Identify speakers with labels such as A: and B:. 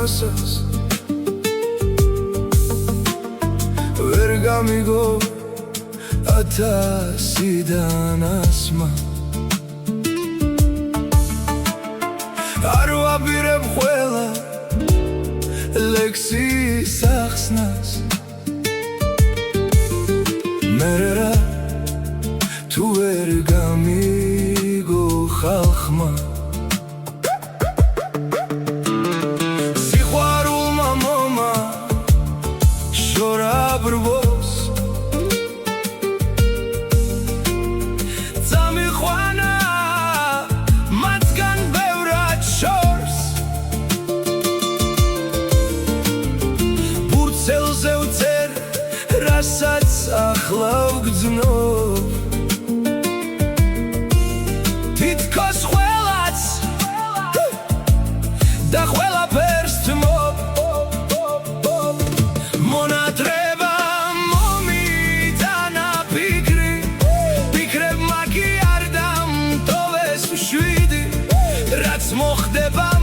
A: მასაც ვერ გამიგო 1000-დან ასმა არ ვაპირებ ყველა ლექსის ახსნას მერე რა თუ ვერ გამიგო ხალხმა სიყვარულმა მომა შორა ბრბოს წამიყვანა მათგან ბევრად შორს ბურცელზე ვწერ რასაც ახლა ვგრძნობ თითქოს ყველაც და ყველაფერს თმობ მონატრება მომიტანა ფიქრებმა კი არ დამტოვეს შვიდი რაც მოხდება